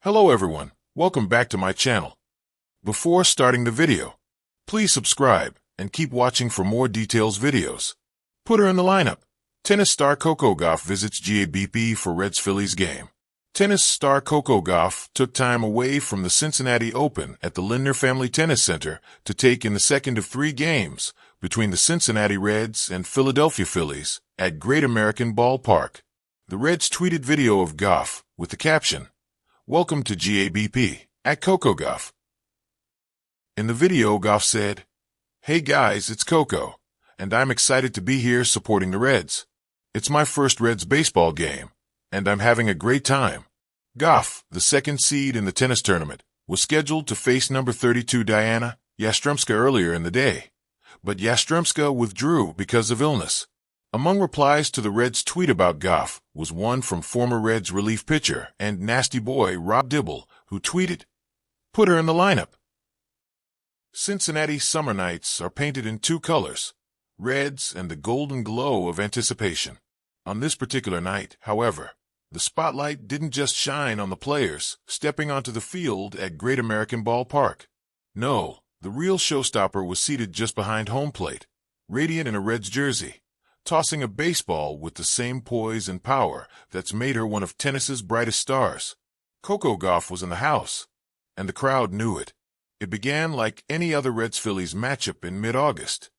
Hello everyone, welcome back to my channel. Before starting the video, please subscribe and keep watching for more details videos. Put her in the lineup. Tennis star Coco Gauff visits GABP for Reds-Phillies game. Tennis star Coco Gauff took time away from the Cincinnati Open at the Lindner Family Tennis Center to take in the second of 3 games between the Cincinnati Reds and Philadelphia Phillies at Great American Ballpark. The Reds tweeted video of Gauff with the caption, "Welcome to GABP, at Coco Gauff." In the video, Gauff said, "Hey guys, it's Coco, and I'm excited to be here supporting the Reds. It's my first Reds baseball game, and I'm having a great time." Gauff, the second seed in the tennis tournament, was scheduled to face number 32 Diana Yastremska earlier in the day, but Yastremska withdrew because of illness. Among replies to the Reds' tweet about Gauff was one from former Reds relief pitcher and nasty boy Rob Dibble, who tweeted, "Put her in the lineup." Cincinnati summer nights are painted in 2 colors, reds and the golden glow of anticipation. On this particular night, however, the spotlight didn't just shine on the players stepping onto the field at Great American Ballpark. No, the real showstopper was seated just behind home plate, radiant in a Reds jersey, tossing a baseball with the same poise and power that's made her one of tennis's brightest stars. Coco Gauff was in the house, and the crowd knew it. It began like any other Reds-Phillies matchup in mid-August.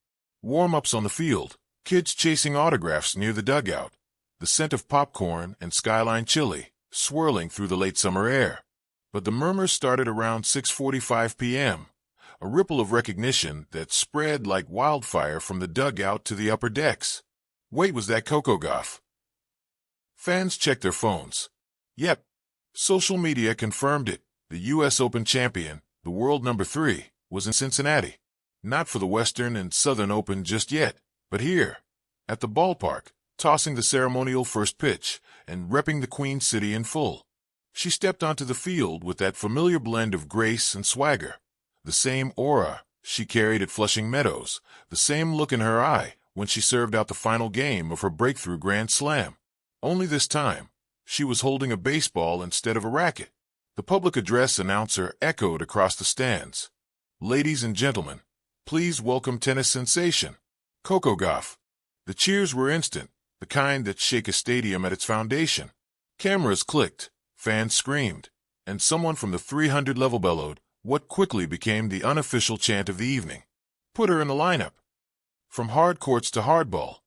Warm-ups on the field, kids chasing autographs near the dugout, the scent of popcorn and Skyline chili swirling through the late summer air. But the murmurs started around 6:45 p.m., a ripple of recognition that spread like wildfire from the dugout to the upper decks. Wait, was that Coco Gauff? Fans checked their phones. Yep, social media confirmed it. The U.S. Open champion, the world number 3, was in Cincinnati. Not for the Western and Southern Open just yet, but here, at the ballpark, tossing the ceremonial first pitch and repping the Queen City in full. She stepped onto the field with that familiar blend of grace and swagger, the same aura she carried at Flushing Meadows, the same look in her eye when she served out the final game of her breakthrough Grand Slam. Only this time, she was holding a baseball instead of a racket. The public address announcer echoed across the stands. "Ladies and gentlemen, please welcome tennis sensation, Coco Gauff." The cheers were instant, the kind that shake a stadium at its foundation. Cameras clicked, fans screamed, and someone from the 300 level bellowed what quickly became the unofficial chant of the evening. "Put her in the lineup." From hard courts to hardball,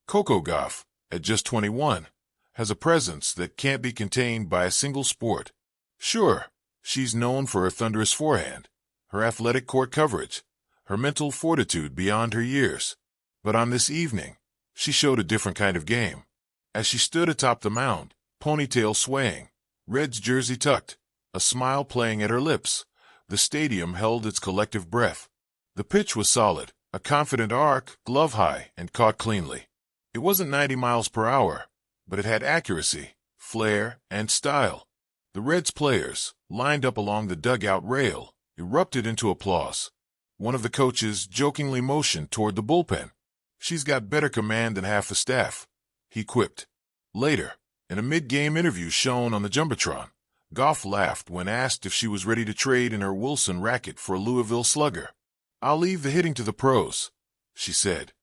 Coco Gauff, at just 21, has a presence that can't be contained by a single sport. Sure, she's known for her thunderous forehand, her athletic court coverage, her mental fortitude beyond her years. But on this evening, she showed a different kind of game. As she stood atop the mound, ponytail swaying, Reds jersey tucked, a smile playing at her lips, the stadium held its collective breath. The pitch was solid, a confident arc, glove high, and caught cleanly. It wasn't 90 miles per hour, but it had accuracy, flair, and style. The Reds players, lined up along the dugout rail, erupted into applause. One of the coaches jokingly motioned toward the bullpen. "She's got better command than half the staff," he quipped. Later, in a mid-game interview shown on the Jumbotron, Gauff laughed when asked if she was ready to trade in her Wilson racket for a Louisville Slugger. "I'll leave the hitting to the pros," she said,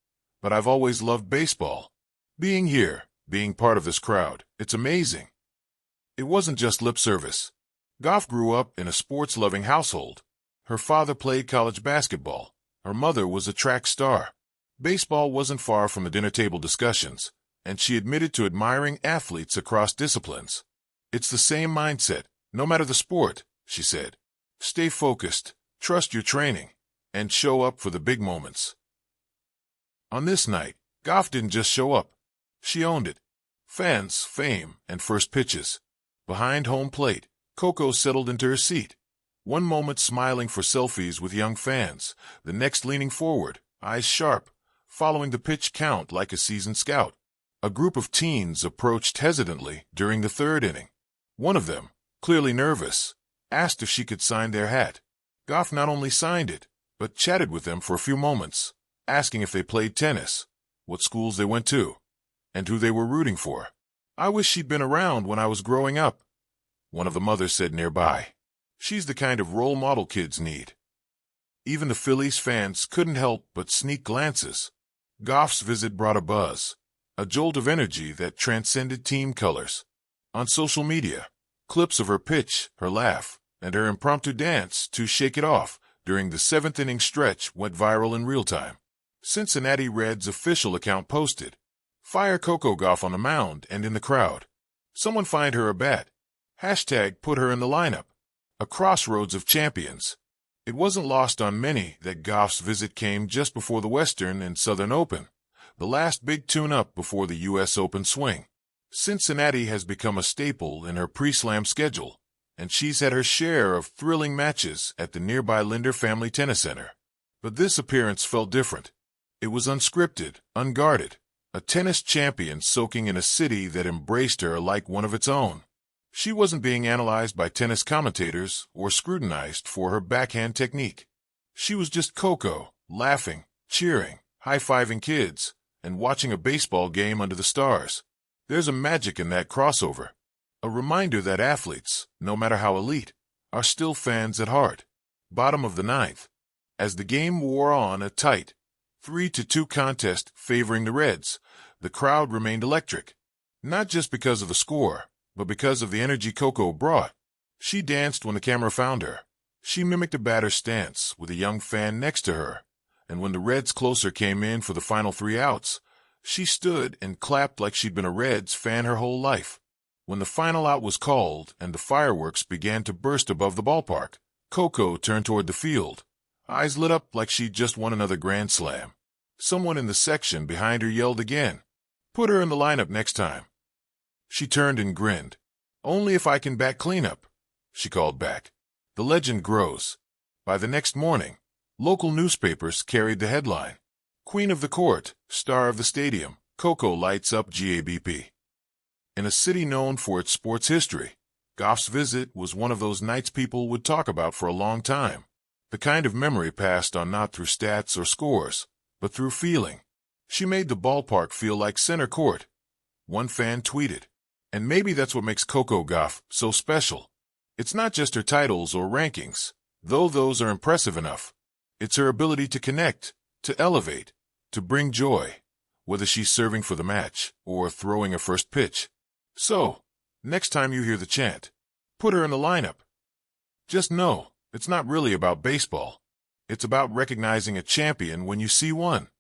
"but I've always loved baseball. Being here, being part of this crowd, it's amazing." It wasn't just lip service. Gauff grew up in a sports-loving household. Her father played college basketball. Her mother was a track star. Baseball wasn't far from the dinner table discussions, and she admitted to admiring athletes across disciplines. "It's the same mindset, no matter the sport," she said. "Stay focused, trust your training, and show up for the big moments." On this night, Gauff didn't just show up. She owned it. Fans, fame, and first pitches. Behind home plate, Coco settled into her seat. One moment smiling for selfies with young fans, the next leaning forward, eyes sharp, following the pitch count like a seasoned scout. A group of teens approached hesitantly during the 3rd inning. One of them, clearly nervous, asked if she could sign their hat. Gauff not only signed it, but chatted with them for a few moments, asking if they played tennis, what schools they went to, and who they were rooting for. "I wish she'd been around when I was growing up," one of the mothers said nearby. She's the kind of role model kids need. Even the Phillies fans couldn't help but sneak glances. Gauff's visit brought a buzz, a jolt of energy that transcended team colors. On social media, clips of her pitch, her laugh, and her impromptu dance to shake it off during the seventh-inning stretch went viral in real time. Cincinnati Reds' official account posted, "Fire Coco Gauff on the mound and in the crowd. Someone find her a bat. Hashtag put her in the lineup." A crossroads of champions. It wasn't lost on many that Gauff's visit came just before the Western and Southern Open, the last big tune-up before the U.S. Open swing. Cincinnati has become a staple in her pre-slam schedule, and she's had her share of thrilling matches at the nearby Linder Family Tennis Center. But this appearance felt different. It was unscripted, unguarded, a tennis champion soaking in a city that embraced her like one of its own. She wasn't being analyzed by tennis commentators or scrutinized for her backhand technique. She was just Coco, laughing, cheering, high-fiving kids, and watching a baseball game under the stars. There's a magic in that crossover. A reminder that athletes, no matter how elite, are still fans at heart. Bottom of the ninth. As the game wore on, a tight 3-2 contest favoring the Reds, the crowd remained electric. Not just because of the score, but because of the energy Coco brought. She danced when the camera found her. She mimicked a batter's stance with a young fan next to her. And when the Reds' closer came in for the final 3 outs, she stood and clapped like she'd been a Reds fan her whole life. When the final out was called and the fireworks began to burst above the ballpark, Coco turned toward the field, eyes lit up like she'd just won another Grand Slam. Someone in the section behind her yelled again, "Put her in the lineup next time." She turned and grinned. "Only if I can bat cleanup," she called back. The legend grows. By the next morning, local newspapers carried the headline, "Queen of the Court, Star of the Stadium, Coco lights up GABP." In a city known for its sports history, Gauff's visit was one of those nights people would talk about for a long time. The kind of memory passed on not through stats or scores, but through feeling. She made the ballpark feel like center court. One fan tweeted. And maybe that's what makes Coco Gauff so special. It's not just her titles or rankings, though those are impressive enough. It's her ability to connect, to elevate, to bring joy, whether she's serving for the match or throwing a first pitch. So, next time you hear the chant, "Put her in the lineup," just know it's not really about baseball. It's about recognizing a champion when you see one.